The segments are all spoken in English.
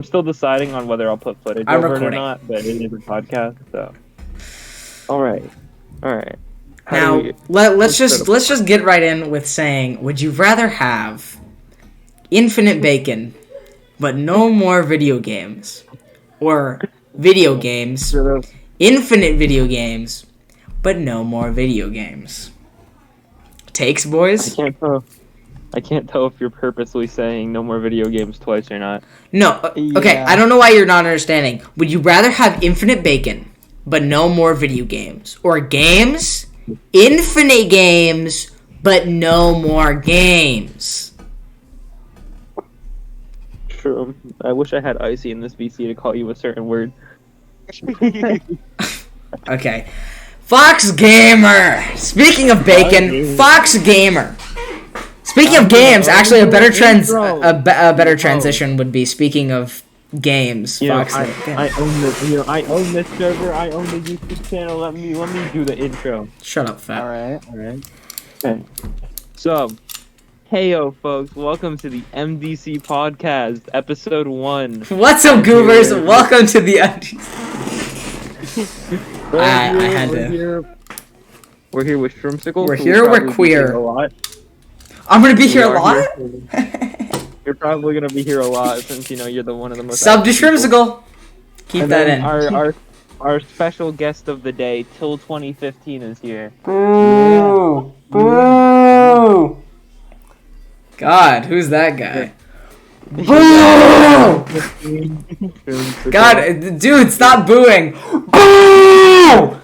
still deciding on whether I'll put footage I'm over recording. it or not, but it is a podcast, so. All right. Now let's just get right in with saying, would you rather have infinite bacon, but no more video games, or video games, infinite video games, but no more video games? Takes, boys? I can't tell if you're purposely saying no more video games twice or not. No. Okay, Yeah. I don't know why you're not understanding. Would you rather have infinite bacon, but no more video games, or games, infinite games, but no more games? True. I wish I had Icy in this VC to call you a certain word. Okay. Fox Gamer! Speaking of bacon, Fox Gamer. Speaking of games, actually a better better transition would be speaking of games. You know, Fox I own this. You know, I own this server. I own the YouTube channel. Let me do the intro. Shut up, fat. All right. Okay. So, heyo, folks. Welcome to the MDC Podcast, episode 1. What's up, goobers? Welcome to the. We're here with Shrimpsicle. We're who here, will we're probably be queer. here a lot. I'm gonna be here a We are lot. You're probably gonna be here a lot since you're the one of the most. Sub to active people. Shrimpsicle. Keep And that then in. Our special guest of the day, Til2015, is here. Boo! Boo! God, who's that guy? Boo! God, dude, stop booing! Boo!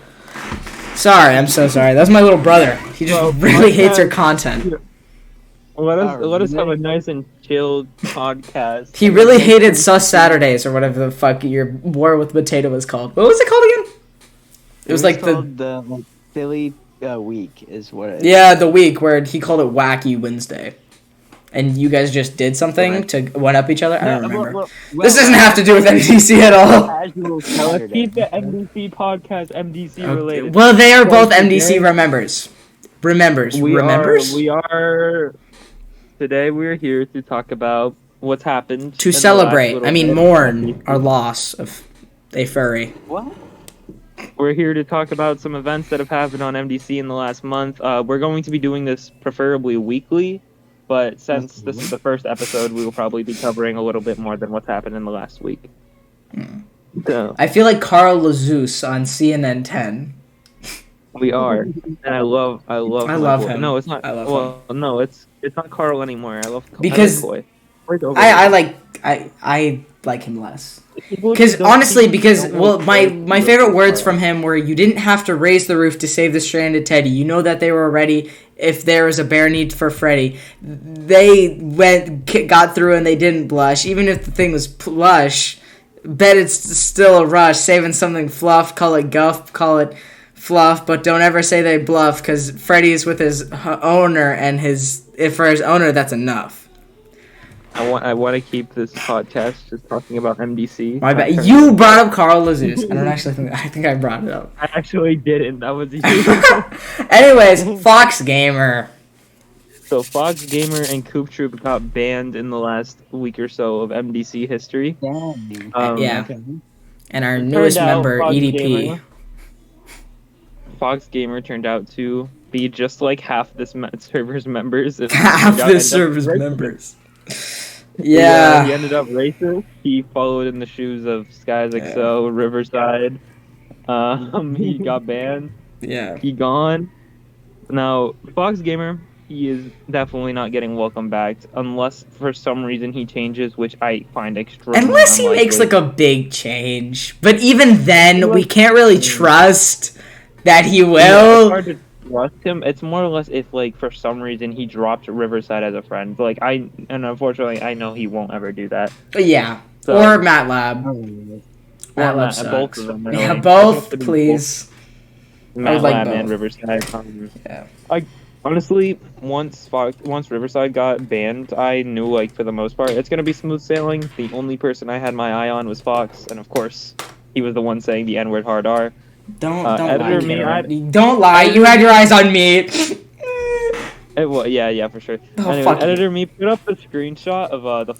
Sorry, I'm so sorry. That's my little brother. He just really hates your content. Let us have a nice and chilled podcast. He really hated Sus Saturdays or whatever the fuck your War with Potato was called. What was it called again? It was like the silly week is what it is. Yeah, the week where he called it Wacky Wednesday. And you guys just did something to one-up each other? I don't remember. This doesn't have to do with MDC at all. Let's keep the MDC podcast MDC related. Well, they are both MDC remembers. Remembers. Today we're here to talk about what's happened. To in the celebrate. last I mean, little mourn bit. our loss of a furry. What? We're here to talk about some events that have happened on MDC in the last month. We're going to be doing this preferably weekly, but since this is the first episode, we will probably be covering a little bit more than what's happened in the last week. So, I feel like Carl LaZeus on CNN 10. we are, and I love him. No, it's not. I love him. No, it's not Carl anymore. I love Because Coy. I like him less. Because honestly, my favorite words from him were, "You didn't have to raise the roof to save the stranded Teddy. You know that they were ready if there was a bare need for Freddy. They got through and they didn't blush. Even if the thing was plush, bet it's still a rush. Saving something fluff, call it guff, call it fluff, but don't ever say they bluff, because Freddy's with his owner, and for his owner, that's enough." I want to keep this podcast just talking about MDC. My bad. You brought up Carl LaZeus. I think I brought it up. I actually didn't. That was you. Anyways, Fox Gamer. So Fox Gamer and Coop Troop got banned in the last week or so of MDC history. Damn. Yeah. Okay. And our Turned newest out member, Fox EDP. Gamer- Fox Gamer turned out to be just like half this server's members. Half the server's members. He Yeah. ended up racist. He followed in the shoes of Skies XO, Riverside. He got banned. Yeah. He gone. Now, Fox Gamer, he is definitely not getting welcome back unless for some reason he changes, which I find extremely Unless he unlikely. makes like a big change. But even then, we can't really trust that he It's will. hard to trust him. It's more or less if, like, for some reason he dropped Riverside as a friend. Like, and unfortunately, I know he won't ever do that. Yeah. So- Or MATLAB. Well, MATLAB both sucks. of them. Yeah, really. both, please. Matt like Lab and both. Riverside. Yeah. Honestly, once Riverside got banned, I knew, like, for the most part, it's gonna be smooth sailing. The only person I had my eye on was Fox, and of course, he was the one saying the N-word hard R. Don't editor lie. me, Cameron. Don't lie. You had your eyes on me. Well, yeah, for sure. Oh, Anyway, fuck you. editor me put up the screenshot of the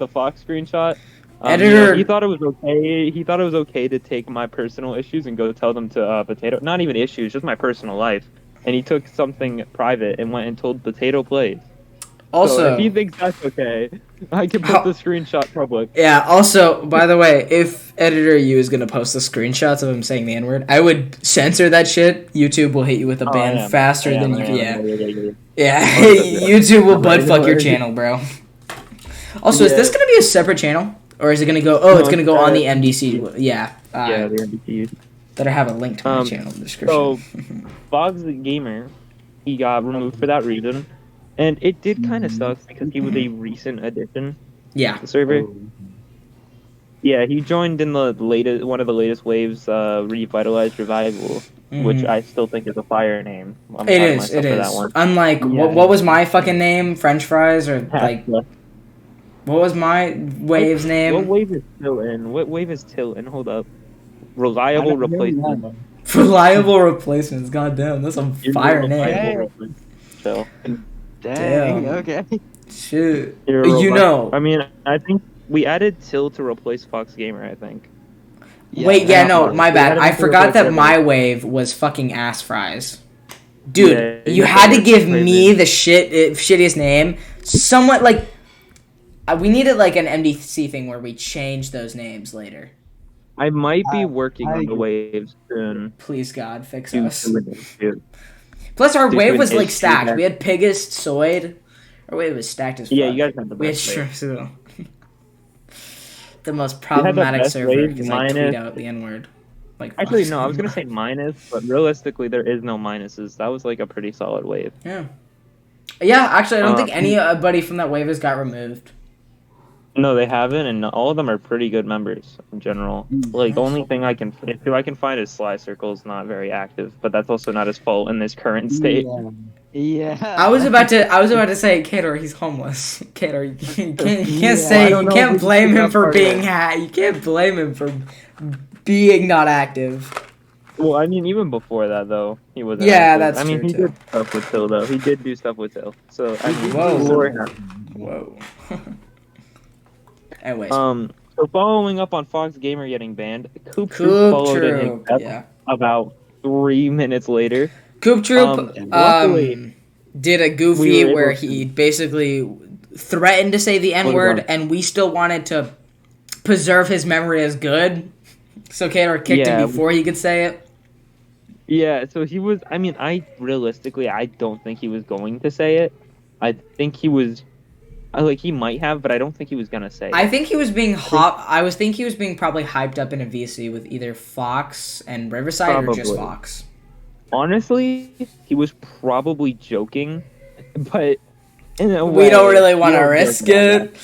Fox screenshot. Editor. He thought it was okay. He thought it was okay to take my personal issues and go tell them to Potato. Not even issues, just my personal life. And he took something private and went and told Potato Plays. Also, so if he thinks that's okay, I can put the screenshot public. Yeah. Also, by the way, if Editor U is gonna post the screenshots of him saying the N-word, I would censor that shit. YouTube will hit you with a ban faster than you can. Yeah. YouTube will buttfuck your channel, bro. Also, is this gonna be a separate channel, or is it gonna go? Oh, it's gonna go on the MDC. Yeah. Yeah, the MDC. Better have a link to my channel in the description. So, Boggs the Gamer, he got removed for that reason. And it did kind of suck because he was a recent addition to the server. Yeah, he joined in the one of the latest waves, Revitalized Revival, which I still think is a fire name. It is. That one. Unlike, what was my fucking name? French fries? Or, like, what was my wave's name? What wave is Til in? What wave is Til in? Hold up. Reliable Replacement. Reliable Replacements, goddamn, that's a fire name. So. Dang, okay. Shit. You know. I mean, I think we added Til to replace Fox Gamer, I think. Yeah, wait, no, my bad. I forgot that my wave was fucking ass fries. Dude, you had to give me the shittiest name. Somewhat like... we needed like an MDC thing where we change those names later. I might be working on the waves soon. Please, God, fix us. Plus, our wave was like stacked. We had Piggest, Soyd. Our wave was stacked as fuck. Yeah, you guys had the best. We had Shrimp. The most problematic server because I tweet out the N-word. Like, actually, no, I was gonna say minus, but realistically, there is no minuses. That was like a pretty solid wave. Yeah. Yeah, actually, I don't think anybody from that wave has got removed. No, they haven't, and all of them are pretty good members in general. Like, the only thing I can find is Sly Circle's not very active, but that's also not his fault in this current state. Yeah. I was about to say, Kador, he's homeless. Kador, you can't blame him for being you can't blame him for being not active. Well, I mean, even before that, though, he wasn't. Yeah, active. that's true. He did stuff with Til, though. He did do stuff with Til. So, I mean, Whoa. Anyways. So following up on Fox Gamer getting banned, Coop Troop followed in about 3 minutes later. Coop Troop did a goofy where he basically threatened to say the N-word, and we still wanted to preserve his memory as good. So Kador kicked him before he could say it. Yeah, so he was... I mean, I don't think he was going to say it. I think he was... Like, he might have, but I don't think he was gonna say it. I think he was being he was being probably hyped up in a VC with either Fox and Riverside or just Fox. Honestly, he was probably joking, but in a way, we don't really want to risk it.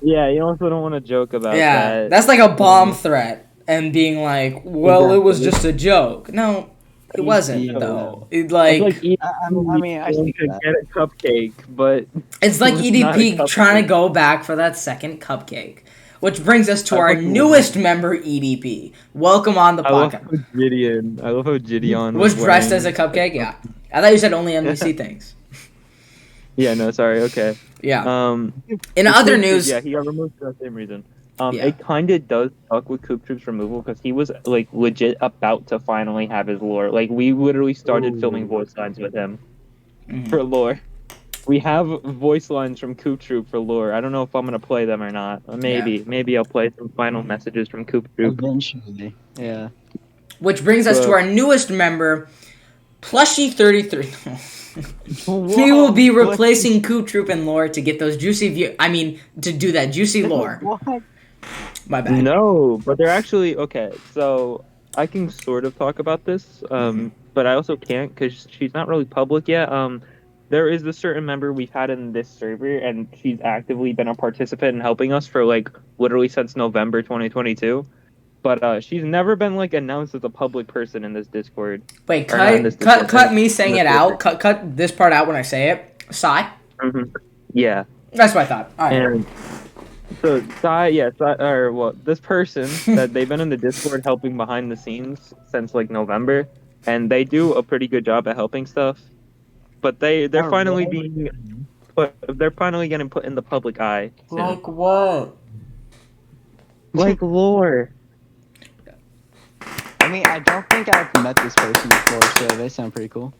Yeah, you also don't want to joke about that. Yeah, that's like a bomb threat and being like, well, it was just a joke. No. It wasn't though. I see get a cupcake, but it's like EDP trying to go back for that second cupcake, which brings us to our newest member, EDP. Welcome on the podcast. I love how Gideon was dressed as a cupcake. Yeah, I thought you said only MDC things. Yeah, no, sorry. Okay. Yeah. In other news, he got removed for that same reason. It kind of does suck with Coop Troop's removal because he was like legit about to finally have his lore. Like, we literally started filming voice lines with him for lore. We have voice lines from Coop Troop for lore. I don't know if I'm gonna play them or not. Maybe I'll play some final messages from Coop Troop. Eventually, yeah. Which brings us to our newest member, Plushie33. He will be replacing Coop Troop and lore to get those juicy to do that juicy lore. What? My bad. No, but they're actually okay. So I can sort of talk about this, but I also can't because she's not really public yet. There is a certain member we've had in this server, and she's actively been a participant in helping us for like literally since November 2022. But she's never been like announced as a public person in this Discord. Wait, cut me saying it out. Cut this part out when I say it. Sai. Yeah. That's what I thought. All right. And so this person that they've been in the Discord helping behind the scenes since like November, and they do a pretty good job at helping stuff. But they're finally getting put in the public eye soon. Like what? Like lore. I mean, I don't think I've met this person before, so they sound pretty cool.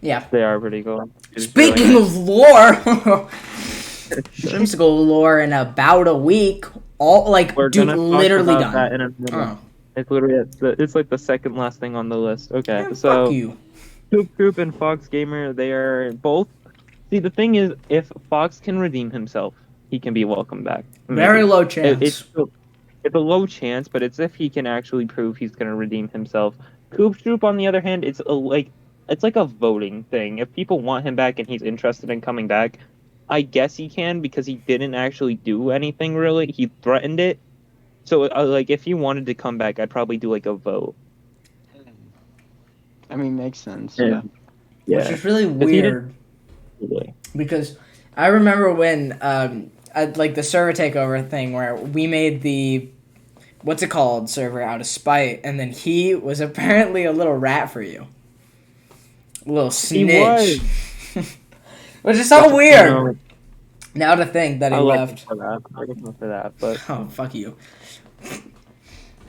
Yeah. They are pretty cool. It's Speaking really of lore, Shroomsicle lore in about a week. All like, We're dude, gonna talk literally about done. that in a minute. Oh. It's literally it's like the second last thing on the list. Okay, Man, so fuck you. Coop and Fox Gamer, they are both. See, the thing is, if Fox can redeem himself, he can be welcomed back. Very low It- chance. it's a low chance, but it's if he can actually prove he's gonna redeem himself. Coop, on the other hand, it's like a voting thing. If people want him back and he's interested in coming back, I guess he can because he didn't actually do anything really. He threatened it. So like if he wanted to come back, I'd probably do like a vote. I mean, makes sense. Yeah. Which is really 'Cause he weird. didn't- Because I remember when, like the server takeover thing where we made the, what's it called, server out of spite, and then he was apparently a little rat for you. A little snitch. Which is so weird. Now to think that he left. I like him for that, but Oh, fuck you.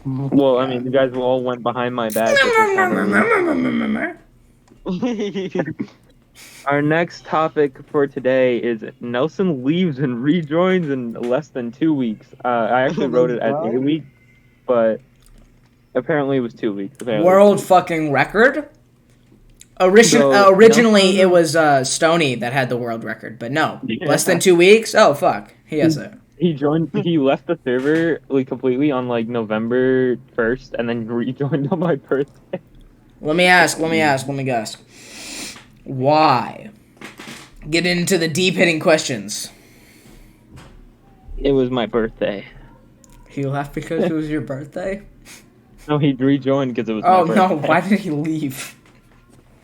well, I mean, you guys all went behind my back. Our next topic for today is Nelson leaves and rejoins in less than 2 weeks. I actually wrote it as a week, but apparently it was 2 weeks. World fucking record? Originally, it was Stoney that had the world record, but no. Less than 2 weeks? Oh, fuck. He has it. He left the server like completely on like November 1st and then rejoined on my birthday. Let me guess. Why? Get into the deep-hitting questions. It was my birthday. He left because it was your birthday? No, he rejoined because it was my birthday. Oh, no. Why did he leave?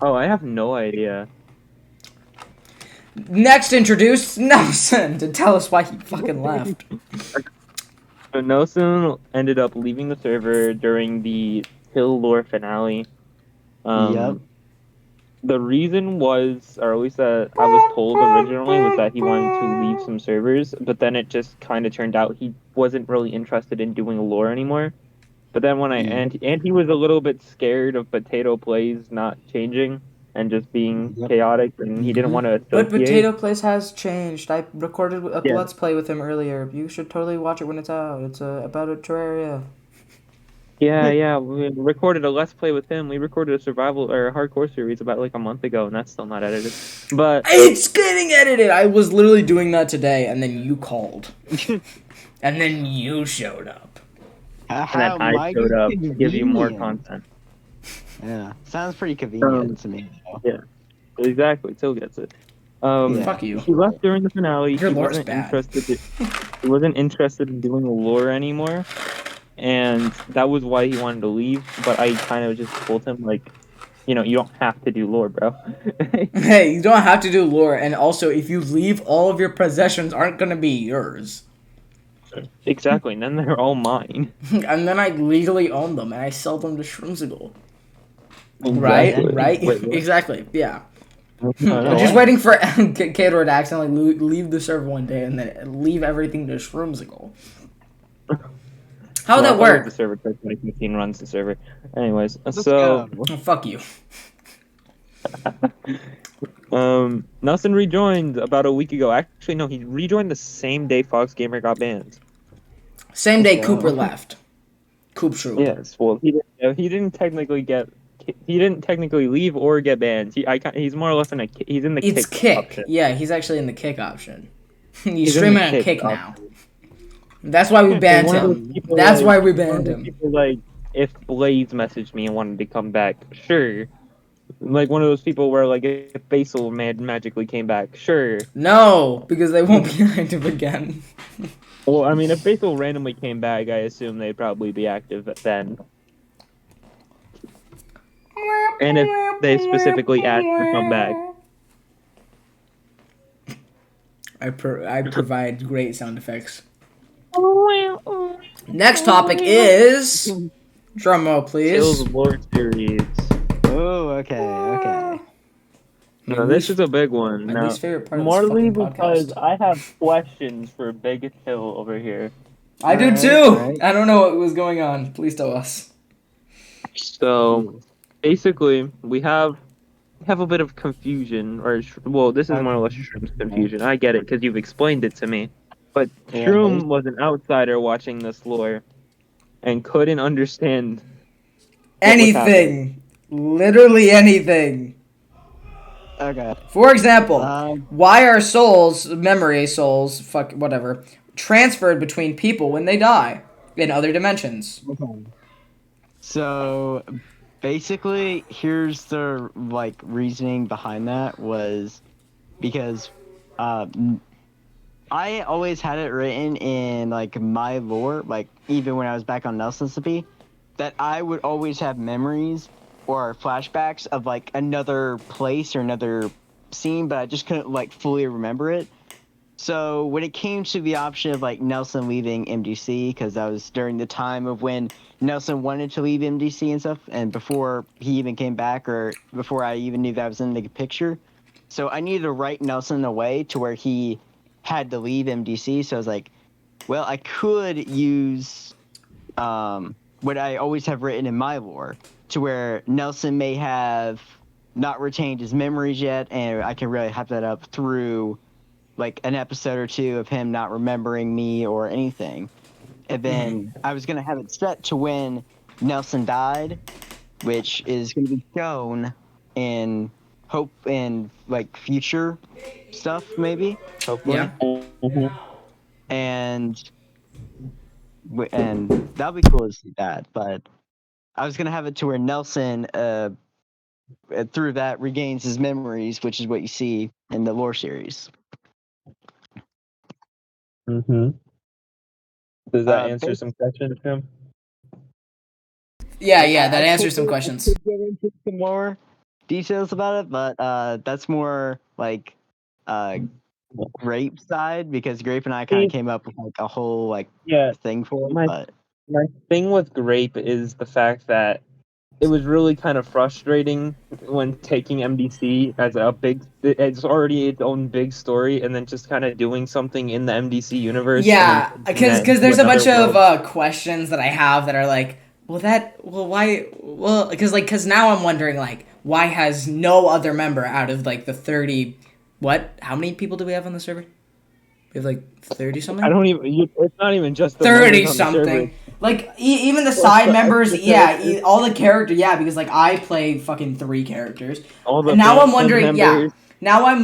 Oh, I have no idea. Next, introduce Nelson to tell us why he fucking left. So Nelson ended up leaving the server during the Till lore finale. Yep. The reason was, or at least that I was told originally, was that he wanted to leave some servers, but then it just kind of turned out he wasn't really interested in doing lore anymore. But then when and he was a little bit scared of Potato Plays not changing and just being chaotic, and he didn't want to associate. But Potato Plays has changed. I recorded a Let's Play with him earlier. You should totally watch it when it's out. It's about a Terraria. Yeah, we recorded a Let's Play with him. We recorded a survival or a hardcore series about like a month ago, and that's still not edited. But it's getting edited! I was literally doing that today, and then you called. And then you showed up. And then I showed up to give you more content. Yeah, sounds pretty convenient to me. Yeah, exactly. Till gets it. Fuck you. He left during the finale. Your he lore's wasn't bad. he wasn't interested in doing lore anymore, and that was why he wanted to leave. But I kind of just told him like, you don't have to do lore, bro. Hey, you don't have to do lore, and also if you leave, all of your possessions aren't gonna be yours. Exactly, and then they're all mine. And then I legally own them, and I sell them to Shroomsicle. Exactly. Right? Wait, what? Exactly, yeah. No. Just waiting for Cato to accidentally leave the server one day and then leave everything to Shroomsicle. How would that work? The server 2015 runs the server. Anyways, Let's so go. Oh, fuck you. Nelson rejoined about a week ago. Actually, no, he rejoined the same day Fox Gamer got banned. Same day Cooper left. Coop Shroom. Yes, well, he didn't technically leave or get banned. He's more or less he's in the It's kick. option. Yeah, he's actually in the kick option. He's in the streaming on kick now. That's why we banned him. That's why we banned him. People like, if Blaze messaged me and wanted to come back, sure. Like one of those people where like if Basil magically came back, sure. No, because they won't be active again. Well, I mean, if Basil randomly came back, I assume they'd probably be active then. And if they specifically asked to come back. I provide great sound effects. Next topic is... Drumroll, please. Till's lore series. Oh, okay. No, this is a big one. My Now, least favorite part of Morley, this fucking because podcast. I have questions for Big Till over here. I do too. I don't know what was going on. Please tell us. So basically, we have a bit of confusion, or well, this is more or less Shroom's confusion. I get it because you've explained it to me. But Shroom was an outsider watching this lore and couldn't understand what was happening. Anything. Literally anything. Okay. For example, why are souls, fuck, whatever, transferred between people when they die in other dimensions? Okay. So, basically, here's the, reasoning behind that was because, I always had it written in, my lore, even when I was back on Nelson City, that I would always have memories or flashbacks of, another place or another scene, but I just couldn't, fully remember it. So when it came to the option of, Nelson leaving MDC, because that was during the time of when Nelson wanted to leave MDC and stuff, and before he even came back, or before I even knew that was in the picture. So I needed to write Nelson away to where he had to leave MDC, so I was like, well, I could use what I always have written in my lore, to where Nelson may have not retained his memories yet, and I can really hype that up through an episode or two of him not remembering me or anything. And then I was going to have it set to when Nelson died, which is going to be shown in hope in future stuff, maybe, hopefully. Yeah. And that'll be cool to see that. But I was gonna have it to where Nelson, through that, regains his memories, which is what you see in the lore series. Mm-hmm. Does that answer some questions, Tim? Yeah, that answers some questions. I could get into some more details about it, but that's more Grape side, because Grape and I kind of came up with a whole thing for it. But my thing with Grape is the fact that it was really kind of frustrating when taking MDC as it's already its own big story, and then just kind of doing something in the MDC universe. Yeah, because there's a bunch of questions that I have that are why, because now I'm wondering, why has no other member out of, the 30, how many people do we have on the server? We have, 30 something? I don't even, it's not even just the 30 something. Even the side members, all the characters, because, I play fucking 3 characters. And now I'm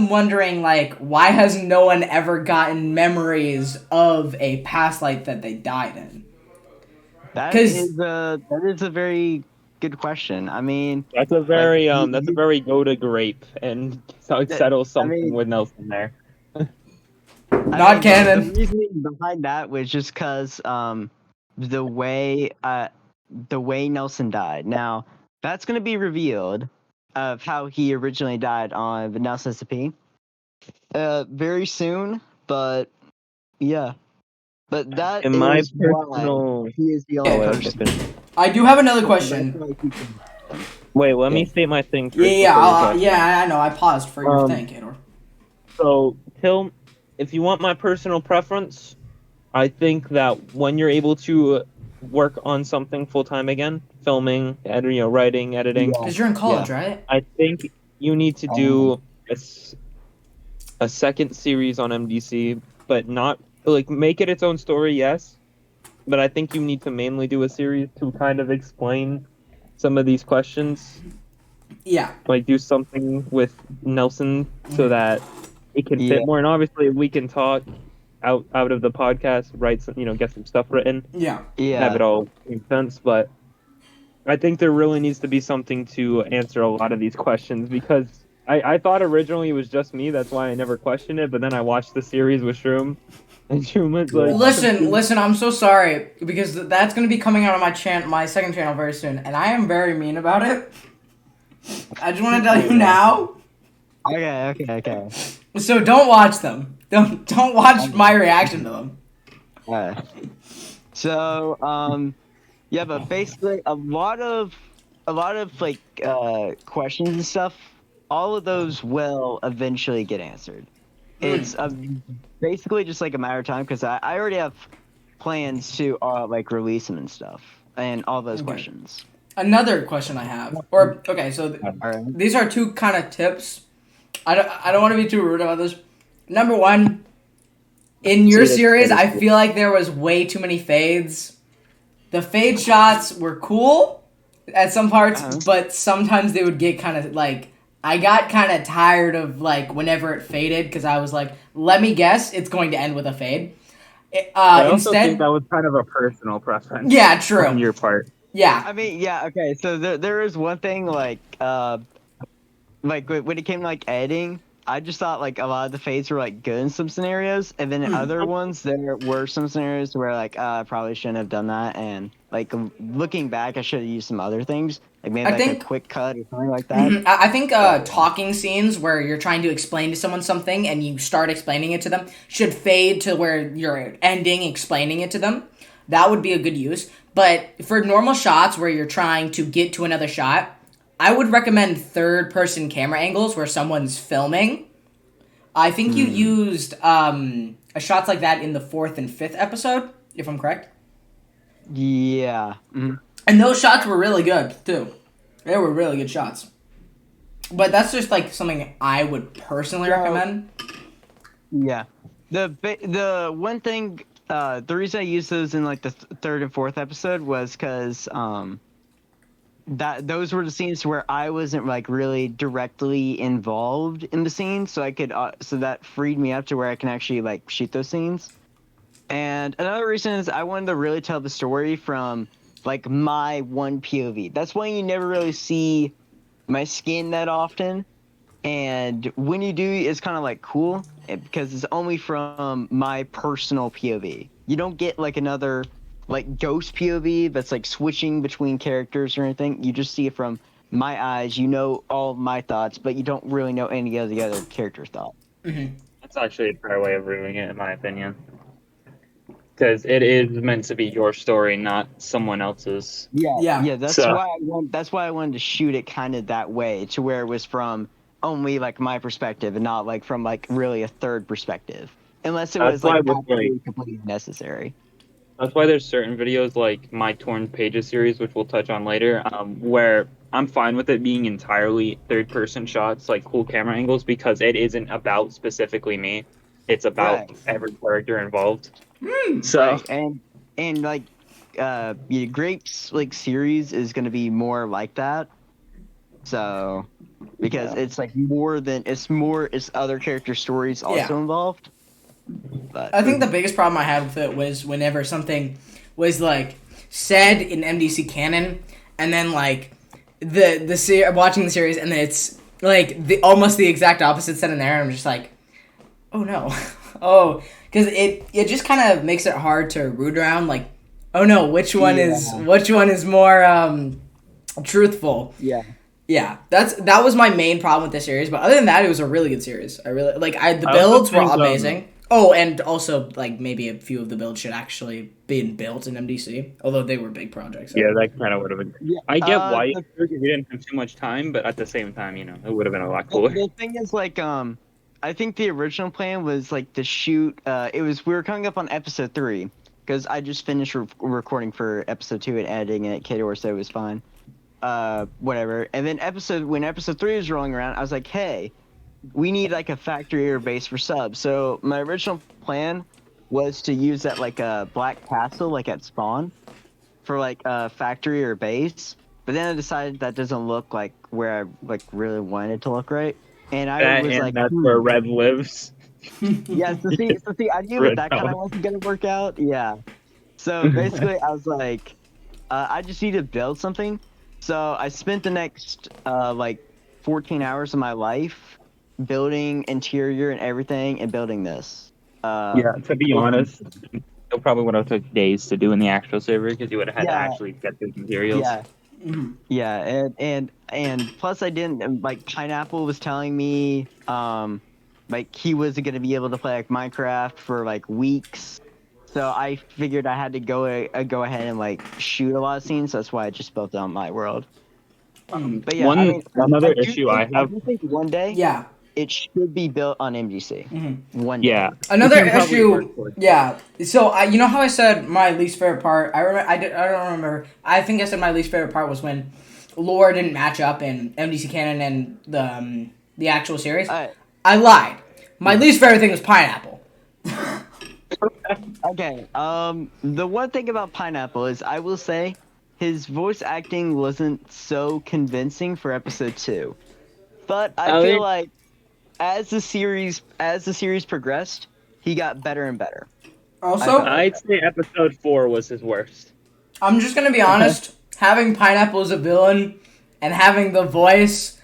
wondering, why has no one ever gotten memories of a past life that they died in? That is a very good question. I mean, that's a very go to Grape and settle something with Nelson there. Not canon. The reasoning behind that was just because the way Nelson died. Now that's going to be revealed of how he originally died on the Nelson SP very soon. But yeah, but that in is my personal. He is the only person. I do have another question. Wait, let me state my thing first. I know. I paused for your thing, Kador. So, Til, if you want my personal preference, I think that when you're able to work on something full time again, filming, writing, editing. Because you're in college, right? I think you need to do a second series on MDC, but not make it its own story. Yes, but I think you need to mainly do a series to kind of explain some of these questions. Yeah. Do something with Nelson so that it can fit more, and obviously we can talk out of the podcast, write some, get some stuff written. Yeah. Have it all make sense, but I think there really needs to be something to answer a lot of these questions, because I thought originally it was just me, that's why I never questioned it, but then I watched the series with Shroom, and Shroom was like... Listen, I'm so sorry, because that's going to be coming out on my second channel very soon, and I am very mean about it. I just want to tell you now. Okay. So don't watch them. Don't watch my reaction to them. So, but basically a lot of questions and stuff, all of those will eventually get answered. It's basically just a matter of time, because I already have plans to like release them and stuff, and all those questions. Another question I have, so Alright. these are two kind of tips. I don't want to be too rude about this. Number one, in your series, I feel like there was way too many fades. The fade shots were cool at some parts, but sometimes they would get kind of like, I got kind of tired of like whenever it faded because I was like, let me guess, it's going to end with a fade. I also think that was kind of a personal preference. Yeah, true. On your part. Yeah. I mean, yeah, okay. So there is one thing like when it came to like editing, I just thought like a lot of the fades were like good in some scenarios, and then in other ones there were some scenarios where like I probably shouldn't have done that, and like looking back, I should have used some other things, like maybe a quick cut or something like that. I think talking scenes where you're trying to explain to someone something and you start explaining it to them should fade to where you're ending explaining it to them. That would be a good use. But for normal shots where you're trying to get to another shot, I would recommend third-person camera angles where someone's filming. I think you used shots like that in the 4th and 5th episode, if I'm correct. Yeah. Mm-hmm. And those shots were really good, too. They were really good shots. But that's just, like, something I would personally recommend. Yeah. The one thing, the reason I used those in, like, the 3rd and 4th episode was because, those were the scenes where I wasn't like really directly involved in the scene, so I could so that freed me up to where I can actually like shoot those scenes. And another reason is I wanted to really tell the story from like my one POV. That's why you never really see my skin that often, and when you do, it's kind of like cool because it's only from my personal POV. You don't get like another like ghost POV that's like switching between characters or anything. You just see it from my eyes. You know all my thoughts, but you don't really know any of the other characters' thoughts. Mm-hmm. That's actually a fair way of viewing it, in my opinion, because it is meant to be your story, not someone else's. Yeah. That's why I wanted to shoot it kind of that way, to where it was from only like my perspective and not like from like really a third perspective, unless it was like completely necessary. That's why there's certain videos like my Torn Pages series, which we'll touch on later, where I'm fine with it being entirely third-person shots, like cool camera angles, because it isn't about specifically me. It's about every character involved. So and like Grape's like series is going to be more like that. So because it's like it's other character stories also involved. But I think the biggest problem I had with it was whenever something was like said in MDC canon, and then like watching the series, and then it's like almost the exact opposite said in there, and I'm just like, oh no, because it just kind of makes it hard to root around. Like, oh no, which one is more truthful? Yeah, that was my main problem with this series. But other than that, it was a really good series. I really the builds were amazing. Oh, and also like maybe a few of the builds should actually been built in MDC, although they were big projects. So. Yeah, that kind of would have been. Yeah, I get why we didn't have too much time, but at the same time, it would have been a lot cooler. The thing is, like, I think the original plan was like to shoot. We were coming up on episode 3 because I just finished recording for episode 2 and editing it. Kador said it was fine. Whatever. And then when episode 3 was rolling around, I was like, hey, we need like a factory or base for subs. So my original plan was to use that like a black castle like at spawn for like a factory or base. But then I decided that doesn't look like where I like really wanted it to look right. And that's where Red lives. Yeah, so see, I knew that kind of wasn't gonna work out. Yeah. So basically, I was like, I just need to build something. So I spent the next like 14 hours of my life building interior and everything and building this. To be honest, it probably would have took days to do in the actual server because you would have had to actually get those materials. Yeah, and plus I didn't like Pineapple was telling me like he wasn't gonna be able to play like Minecraft for like weeks. So I figured I had to go ahead and like shoot a lot of scenes. So that's why I just built out my world. But yeah, another issue I have. I think one day. Yeah. it should be built on MDC. One day. Yeah. Another We can probably issue. work for it. Yeah. So you know how I said my least favorite part? I don't remember. I think I said my least favorite part was when lore didn't match up in MDC canon and the actual series. I lied. My least favorite thing was Pineapple. Okay. The one thing about Pineapple is I will say his voice acting wasn't so convincing for episode 2, but I feel like as the series progressed, he got better and better. Also, I'd say episode 4 was his worst. I'm just gonna be honest. Having Pineapple as a villain and having the voice,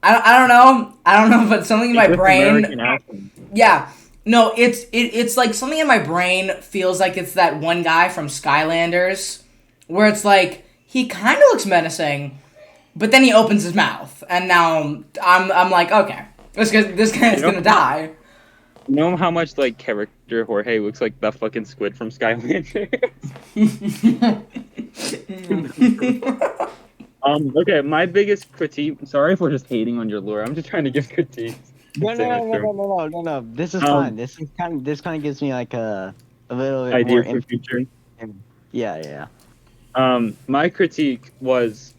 I don't know, but something in my brain. Yeah, no, it's like something in my brain feels like it's that one guy from Skylanders, where it's like he kind of looks menacing, but then he opens his mouth, and now I'm like, okay, this guy's gonna die. You know how much like character Jorge looks like the fucking squid from Skylanders? Okay, my biggest critique. Sorry if we're just hating on your lore. I'm just trying to give critiques. No. This is fine. This kind of gives me like a little bit idea more for future. Yeah. My critique was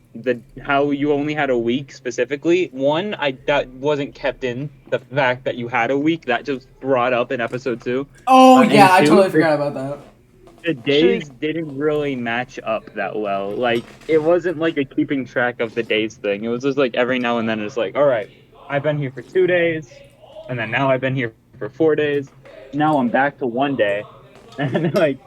how you only had a week specifically. One, that wasn't kept in the fact that you had a week. That just brought up in episode 2. Oh yeah, I totally forgot about that. The days didn't really match up that well. Like, it wasn't like a keeping track of the days thing. It was just like every now and then it's like, all right, I've been here for 2 days, and then now I've been here for 4 days. Now I'm back to 1 day. And like,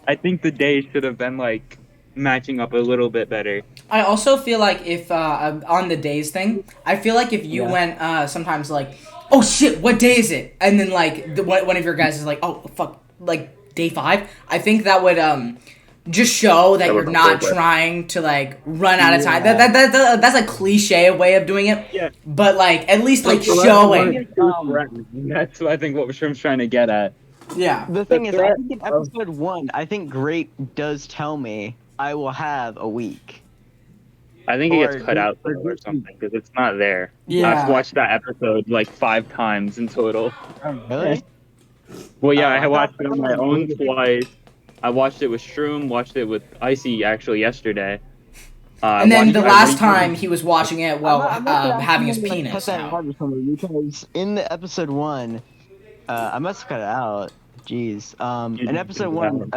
I think the days should have been like matching up a little bit better. I also feel like if on the days thing, I feel like if you went sometimes like, oh shit, what day is it? And then like one of your guys is like, oh fuck, like day 5. I think that would just show that you're not trying to like run out of time. That's a cliche way of doing it. Yeah. But like at least like showing. That's what I think what Shrimp's trying to get at. Yeah. The thing is, I think in episode 1, I think Grape does tell me I will have a week. I think it gets cut out or something because it's not there. Yeah. I've watched that episode like 5 times in total. Oh, really? Well, yeah, I watched it on my own twice. I watched it with Shroom, watched it with Icy actually yesterday. And then the last time he was watching it while having his penis out. Because in the episode 1, I must have cut it out. Jeez. In episode 1,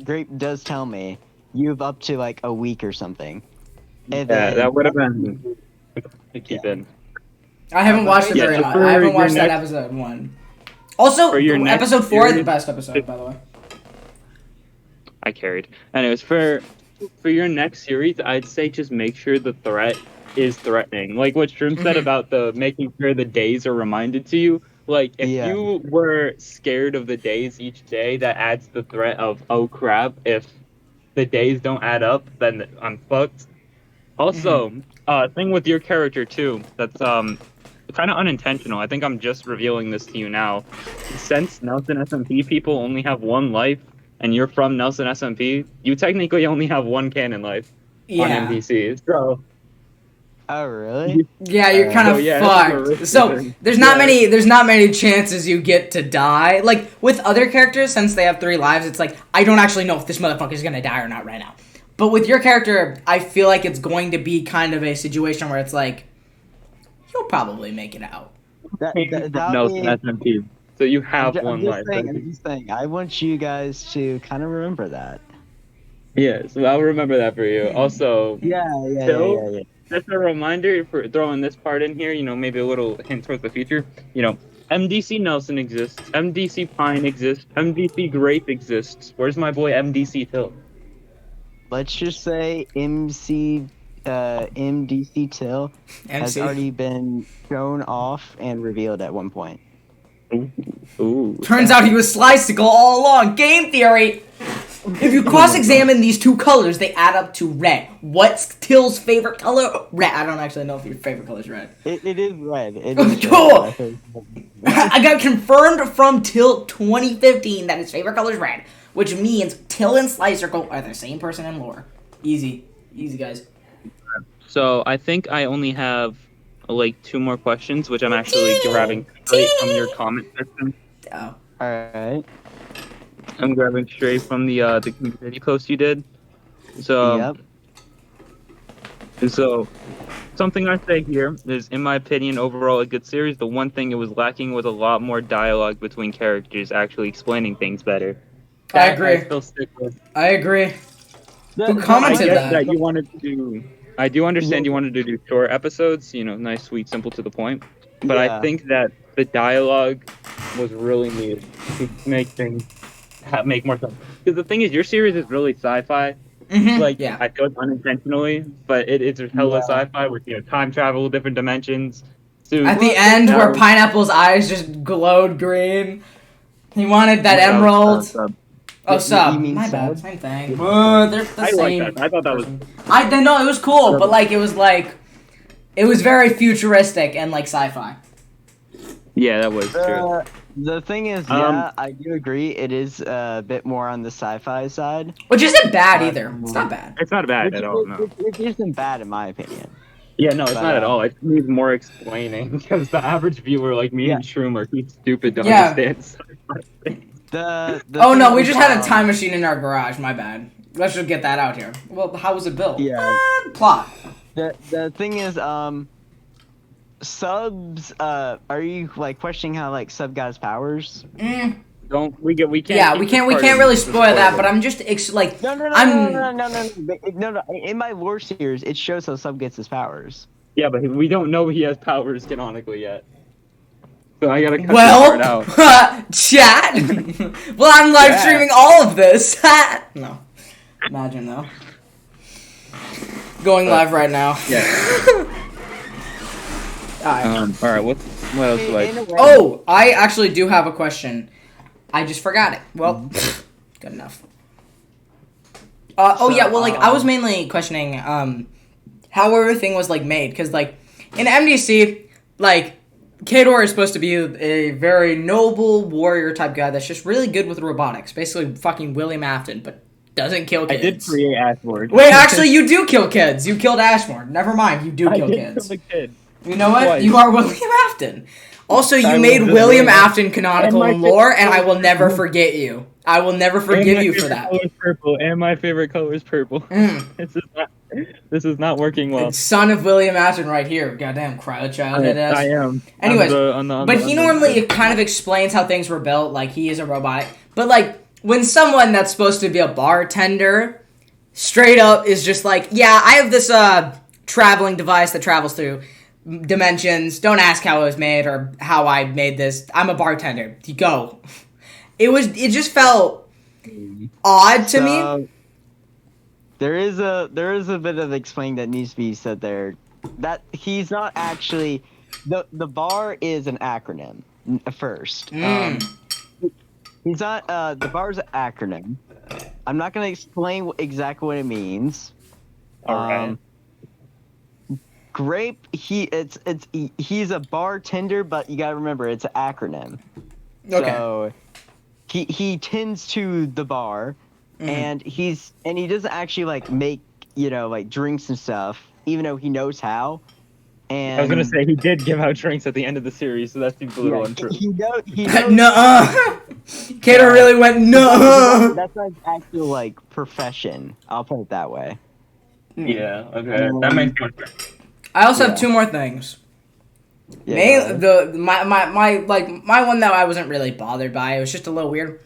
Grape does tell me you have up to like a week or something. And yeah, that would have been to keep in. I haven't watched it very much. I haven't watched that episode 1. Also, episode 4 is the best episode, by the way. I carried. Anyways, for your next series, I'd say just make sure the threat is threatening. Like what Shroom said about the making sure the days are reminded to you. Like, if you were scared of the days each day, that adds the threat of, oh crap, if the days don't add up, then I'm fucked. Also, thing with your character, too, that's kind of unintentional. I think I'm just revealing this to you now. Since Nelson SMP people only have 1 life, and you're from Nelson SMP, you technically only have 1 canon life on MDC. So... Oh really? Yeah, you're kind of fucked. So there's not many chances you get to die. Like with other characters, since they have 3 lives, it's like I don't actually know if this motherfucker's gonna die or not right now. But with your character, I feel like it's going to be kind of a situation where it's like you'll probably make it out. Nelson SMP. So you have 1 life. I'm just saying. I want you guys to kind of remember that. Yeah, so I'll remember that for you. Also, yeah. Just a reminder for throwing this part in here, maybe a little hint towards the future. MDC Nelson exists, MDC Pine exists, MDC Grape exists. Where's my boy MDC Till? Let's just say MDC Till has already been shown off and revealed at one point. Ooh. Turns out he was Sliceable all along. Game theory! If you cross-examine these 2 colors, they add up to red. What's Till's favorite color? Red. I don't actually know if your favorite color is red. It is red. Cool! I got confirmed from Till 2015 that his favorite color is red, which means Till and Slicercle are the same person in lore. Easy, guys. So I think I only have like 2 more questions, which I'm actually grabbing straight from your comment section. Oh. All right. I'm grabbing straight from the community post you did. Yep. So something I say here is, in my opinion, overall a good series. The one thing it was lacking was a lot more dialogue between characters, actually explaining things better. I agree. I still stick with. I agree. Who I commented get that? you wanted to do. I do understand you wanted to do short episodes. Nice, sweet, simple, to the point. But I think that the dialogue was really needed to make things make more sense. Because the thing is, your series is really sci-fi. Mm-hmm. I feel it's unintentionally, but it's hella sci-fi with time travel, different dimensions. At the end, where Pineapple's eyes just glowed green, he wanted that emerald. Oh, sub. You mean My sub? bad. Same thing. They're the same. Like that. I thought that was. I know it was cool, but it was very futuristic and sci-fi. Yeah, that was true. The thing is, I do agree. It is a bit more on the sci-fi side, which isn't bad either. It's not bad. It's not bad at all. No, it isn't bad in my opinion. Yeah, no, it's not at all. It needs more explaining because the average viewer, like me and Shroom, are too stupid to understand sci-fi. Oh no, we just had a time machine in our garage. My bad. Let's just get that out here. Well, how was it built? Yeah. Plot. The thing is, subs. Are you questioning how sub got his powers? Don't we can't. Yeah, we can't really spoil that. But I'm just No. In my lore series, it shows how sub gets his powers. Yeah, but we don't know he has powers canonically yet. So I gotta cut that part out. Chat. Well, I'm live streaming all of this. No, imagine though. Going live right now. Yeah. Alright. Alright, what else do I... Oh, I actually do have a question. I just forgot it. Well, good enough. I was mainly questioning how everything was made, because in MDC, Kador is supposed to be a very noble warrior type guy that's just really good with robotics, basically fucking William Afton, but doesn't kill kids. I did create Ashmore. Wait, actually, you do kill kids. You killed Ashmore. Never mind, you do kill kids. Kill a kid. You know what? Twice. You are William Afton. Also, you made William Afton canonical in lore, and I will never forget you. I will never forgive you for that. And my favorite color is purple. This is not working well. It's son of William Afton right here. Goddamn cryochild head ass. I am. Anyways, but he normally kind of explains how things were built, he is a robotic. But when someone that's supposed to be a bartender straight up is just yeah, I have this traveling device that travels through dimensions. Don't ask how it was made or how I made this. I'm a bartender. You go. It just felt odd to me. There is a bit of explaining that needs to be said there. That he's not actually the bar is an acronym first. He's not the bar's an acronym. I'm not gonna explain exactly what it means. All right. Grape, he's a bartender, but you gotta remember it's an acronym. Okay. So he tends to the bar. And he doesn't actually make drinks and stuff, even though he knows how. And I was gonna say he did give out drinks at the end of the series, so that seems a little untrue. He knows. Nuh-uh. Kato really went nuh-uh. That's his actual profession. I'll put it that way. Yeah. Okay. That makes more sense. I also have 2 more things. Yeah. My one that I wasn't really bothered by. It was just a little weird.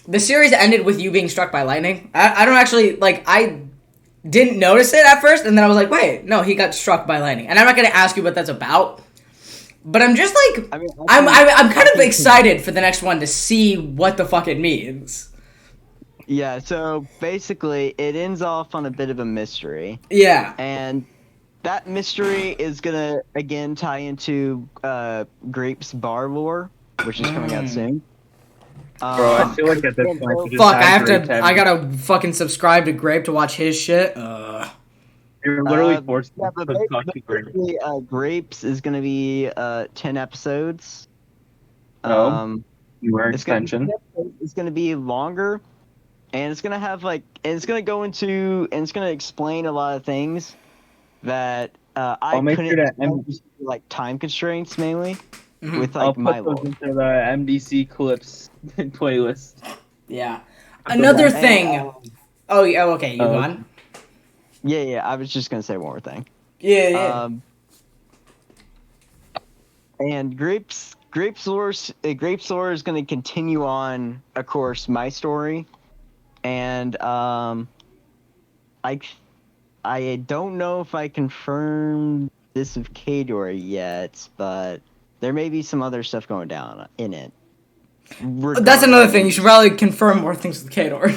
The series ended with you being struck by lightning. I don't actually, I didn't notice it at first, and then I was like, wait, no, he got struck by lightning. And I'm not going to ask you what that's about, but I'm just I'm kind of excited for the next one to see what the fuck it means. Yeah, so basically, it ends off on a bit of a mystery. Yeah. And that mystery is going to, again, tie into Grape's bar lore, which is coming out soon. Bro, I feel like at this point, fuck, I gotta fucking subscribe to Grape to watch his shit. You're literally forced to talk to Grape. Grapes is gonna be 10 episodes. More extension. It's gonna be longer, and it's gonna have it's gonna go into and it's gonna explain a lot of things that I I'll make couldn't sure that tell like time constraints mainly Mhm. with I'll like put my those lore. into the MDC clips playlist. Yeah. Another And, thing. Oh, yeah. Okay, you go Uh, on. yeah. I was just gonna say one more thing. Yeah. And Grapes lore is gonna continue on, of course, my story, and I don't know if I confirmed this of Kador yet, but there may be some other stuff going down in it. That's another thing. You should probably confirm more things with Kador.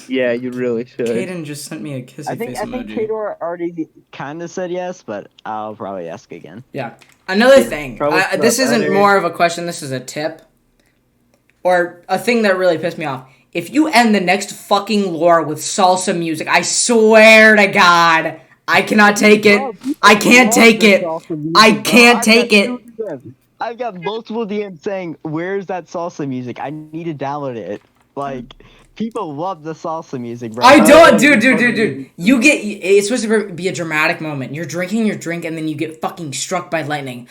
yeah, you really should. Kaden just sent me a kissy face I think emoji. Kador already kind of said yes, but I'll probably ask again. Yeah. Another thing. Probably This isn't better. more of a question. This is a tip. Or a thing that really pissed me off. If you end the next fucking lore with salsa music, I swear to God, I cannot take it. I can't take it. I can't take it. I've got multiple DMs saying, "Where's that salsa music? I need to download it." Like, people love the salsa music, bro. I don't, dude. You get, it's supposed to be a dramatic moment. You're drinking your drink and then you get fucking struck by lightning.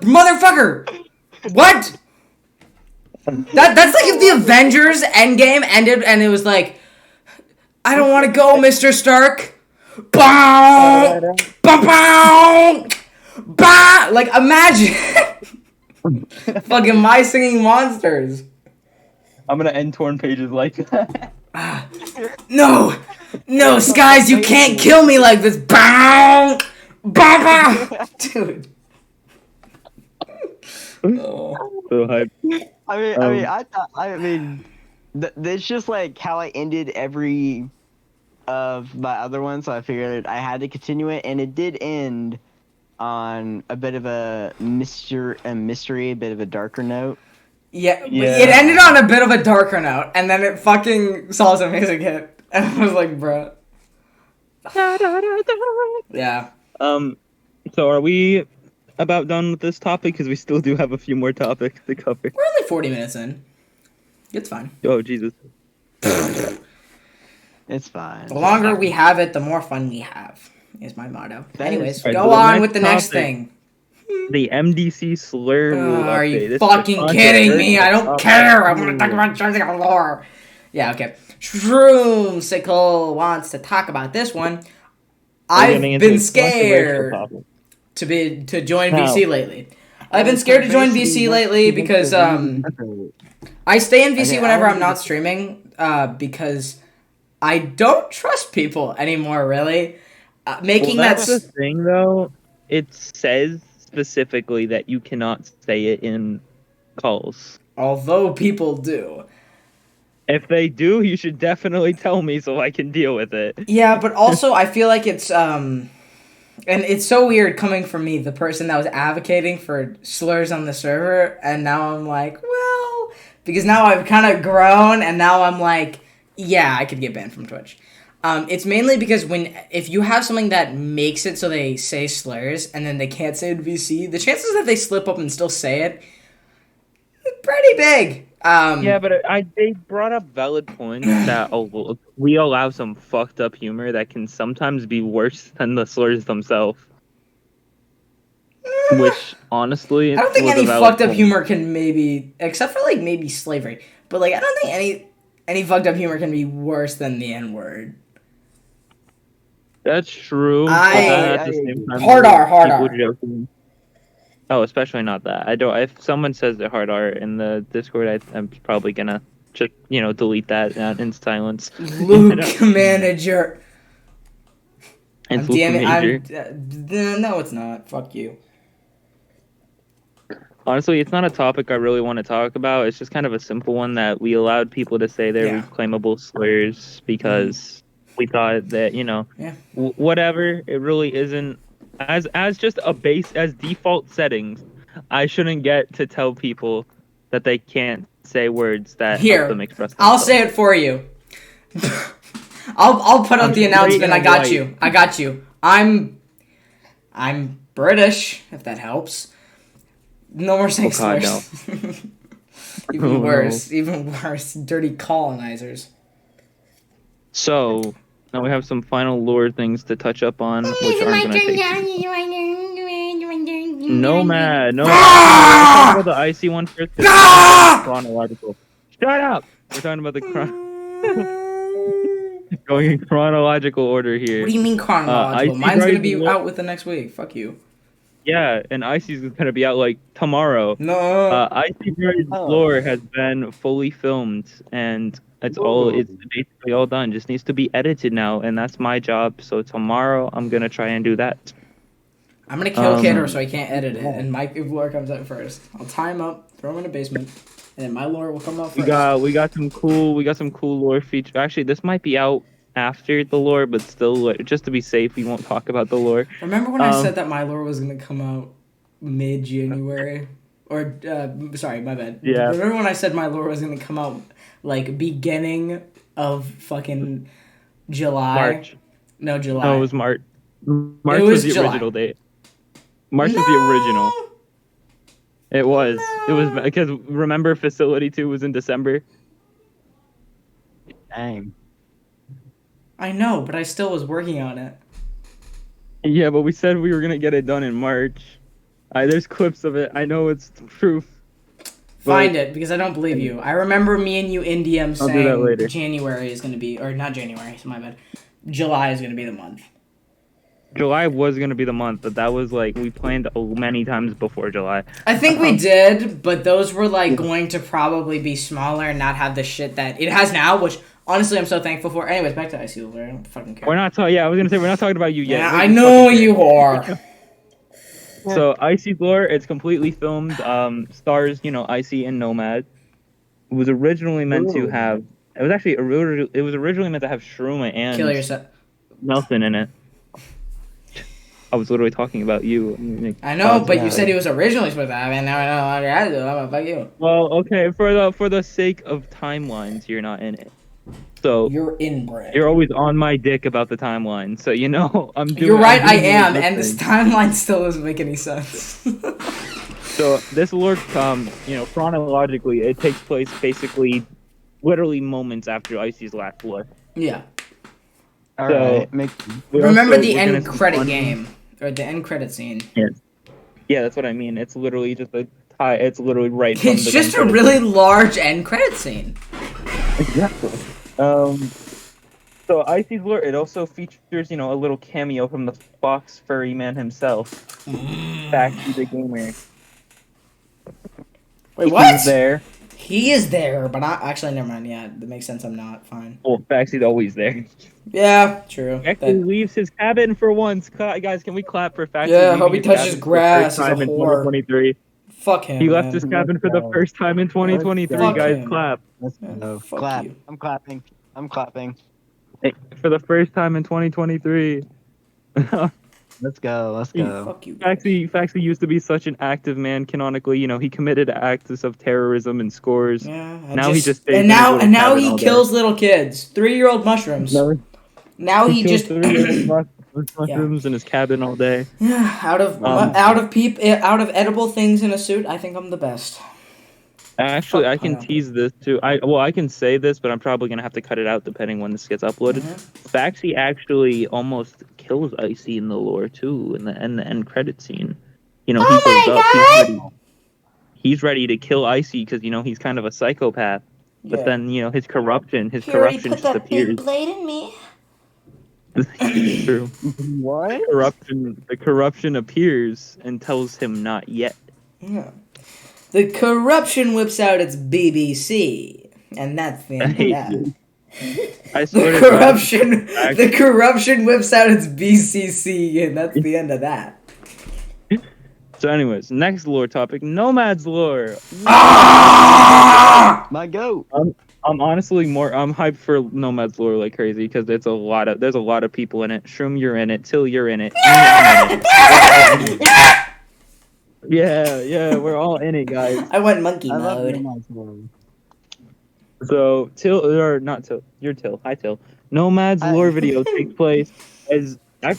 Motherfucker! What? That's like if the Avengers Endgame ended and it was like, I don't want to go, Mr. Stark. Bow! Bow! Bow! Like, imagine. Fucking My Singing Monsters. I'm gonna end torn pages like that. No, Skies, you can't kill me like this. Bow, bow, bow, dude. Oh. So hype. I mean, it's just like how I ended every of my other ones, so I figured I had to continue it, and it did end on a bit of a mystery, a bit of a darker note. Yeah, it ended on a bit of a darker note, and then it fucking salsa music hit, and I was like, bruh. Yeah. So are we about done with this topic? Because we still do have a few more topics to cover. We're only 40 minutes in. It's fine. Oh, Jesus. It's fine. The longer we have it, the more fun we have, is my motto. Anyways, right, go so on with the next topic. thing. The MDC slur rule Are you update. This fucking is kidding me? I don't controversial. care. I want to talk about something on lore. Yeah, okay. Shroomsicle wants to talk about this one. I've been scared to join VC lately. I've been scared to join VC lately because I stay in VC whenever I'm not streaming because I don't trust people anymore. Really, that's the thing though. It says specifically that you cannot say it in calls. Although people do. If they do, you should definitely tell me so I can deal with it. Yeah, but also I feel like it's and it's so weird coming from me, the person that was advocating for slurs on the server, and now I'm like, well, because now I've kind of grown, and now I'm like, yeah, I could get banned from Twitch. It's mainly because if you have something that makes it so they say slurs and then they can't say it in VC, the chances that they slip up and still say it, pretty big. Yeah, but they brought up valid points that we allow some fucked up humor that can sometimes be worse than the slurs themselves. Which, honestly, I don't think any fucked up humor can except for like maybe slavery, but like I don't think any fucked up humor can be worse than the N-word. That's true. Hard R. Oh, especially not that. I don't. If someone says they're hard R in the Discord, I'm probably gonna just delete that in silence. Luke manager. And no, it's not. Fuck you. Honestly, it's not a topic I really want to talk about. It's just kind of a simple one that we allowed people to say their reclaimable slurs because we thought that whatever, it really isn't as just a base as default settings. I shouldn't get to tell people that they can't say words that help them express themselves. I'll say it for you. I'll put out the announcement. I got you. I'm British, if that helps. No more saying slurs. No. Even worse. Dirty colonizers. So, Now we have some final lore things to touch up on, which aren't going to take. Nomad. Let's talk about the icy one first. Chronological. Shut up. We're talking about the going in chronological order here. What do you mean chronological? Mine's gonna be out with the next week. Fuck you. Yeah, and Icy's gonna be out like tomorrow. No. Icy Bride's lore has been fully filmed, and it's basically all done. Just needs to be edited now, and that's my job. So tomorrow I'm gonna try and do that. I'm gonna kill Kidder so I can't edit it, and my lore comes out first. I'll tie him up, throw him in a basement, and then my lore will come out first. We got some cool lore features. Actually, this might be out after the lore, but still, just to be safe, we won't talk about the lore. Remember when I said that my lore was gonna come out mid-January? Or, sorry, my bad. Yeah. Remember when I said my lore was gonna come out, like, beginning of fucking July? March. No, July. No, it was March. March was the original date. March was the original. It was. It was because remember Facility 2 was in December. Dang. I know, but I still was working on it. Yeah, but we said we were gonna get it done in March. There's clips of it. I know it's proof. Find it, because I don't believe you. I remember me and you in DM I'll do that later. saying January is gonna be, or not January, so my bad. July is gonna be the month. July was gonna be the month, but that was like we planned many times before July. I think we did, but those were like going to probably be smaller and not have the shit that it has now, which honestly I'm so thankful for. Anyways, back to ICU. I don't fucking care. We're not talking. Yeah, I was gonna say we're not talking about you yet. Yeah, I know you are. So Icy's lore, it's completely filmed. Stars, Icy and Nomad. It was originally meant to have. It was originally meant to have Shruma and Kill yourself. Nelson in it. I was literally talking about you. I know, but you said he was originally supposed to have it, and now I know what I do. I'm gonna fuck you. Well, okay, for the sake of timelines, you're not in it. So you're inbred. You're always on my dick about the timeline, so I'm doing. You're right, I am, and this timeline still doesn't make any sense. So this lore, chronologically, it takes place basically, literally moments after Icy's last lore. Yeah. All right. Remember the end credit game. Or the end credit scene. Yeah, that's what I mean. It's literally just it's literally right from It's just a really large end credit scene. Exactly. So Icy's lore, it also features, a little cameo from the Fox furry man himself. Back to the gamer. Wait, what? He's there. He is there, but actually, never mind. Yeah, that makes sense. I'm not. Fine. Well, Faxy's always there. Yeah, true. Faxy leaves his cabin for once. Guys, can we clap for Faxy? Yeah, hope he touches grass. Time in 2023. Fuck him. He left his cabin for the first time in 2023. Guys, him. clap. Clap. I'm clapping. Hey, for the first time in 2023. Let's go. Fuck you. Faxy used to be such an active man. Canonically, he committed acts of terrorism and scores. Yeah. Now he just now he kills little kids. 3-year-old mushrooms. Now he just 3-year-old mushrooms in his cabin all day. Yeah. Out of edible things in a suit, I think I'm the best. Actually, I can tease this too. I can say this, but I'm probably gonna have to cut it out depending when this gets uploaded. Faxy actually almost kills Icy in the lore too, in the end credit scene. He goes up. He's ready to kill Icy because he's kind of a psychopath. Yeah. But then his corruption just appears. Big blade in me. True. What? The corruption appears and tells him not yet. Yeah. The corruption whips out its BBC, and that's the end of that. I swear the corruption whips out its BCC, and that's the end of that. So, anyways, next lore topic: Nomad's lore. My goat. I'm honestly I'm hyped for Nomad's lore like crazy because there's a lot of people in it. Shroom, you're in it. Till, you're in it. Yeah, we're all in it, guys. I went monkey mode. So, you're Till. Hi, Till. Nomad's lore video takes place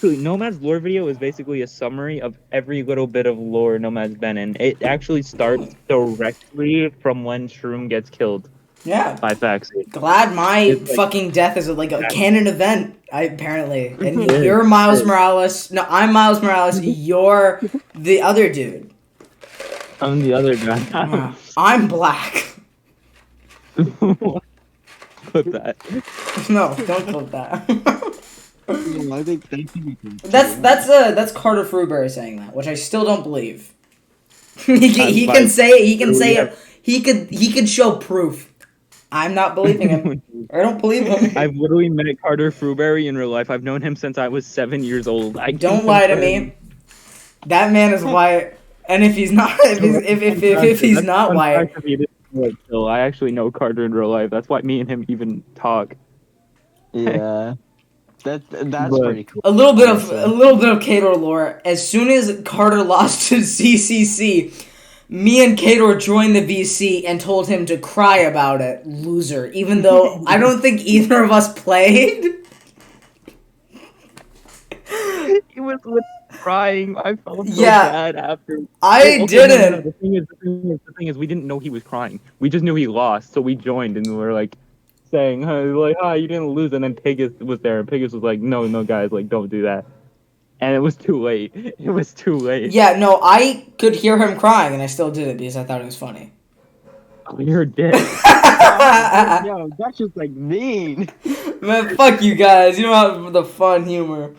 Nomad's lore video is basically a summary of every little bit of lore Nomad's been in. It actually starts directly from when Shroom gets killed. Yeah. By Faxy. Glad my fucking death is like a canon event. Apparently. And you're Miles Morales. No, I'm Miles Morales. You're the other dude. I'm the other guy. I'm black. Put that. No, don't put that. I think That's Carter Fruberry saying that, which I still don't believe. he can say it. He can say it. He could show proof. I'm not believing him. I don't believe him. I've literally met Carter Fruberry in real life. I've known him since I was 7 years old. Don't lie to me. That man is white, and if he's not, if he's not white, I actually know Carter in real life. That's why me and him even talk. Yeah. That's pretty cool. A little bit of Kador lore. As soon as Carter lost to CCC, me and Kador joined the VC and told him to cry about it, loser. Even though I don't think either of us played. He was crying. I felt so bad after. I didn't. The thing is, we didn't know he was crying. We just knew he lost, so we joined and we were like saying, you didn't lose. And then Pigus was there, and Pigus was like, no, guys, like, don't do that. And it was too late. It was too late. Yeah, no, I could hear him crying, and I still did it because I thought it was funny. Oh, you're a dick. Yo, that's just like mean. Man, fuck you guys. You don't have the fun humor.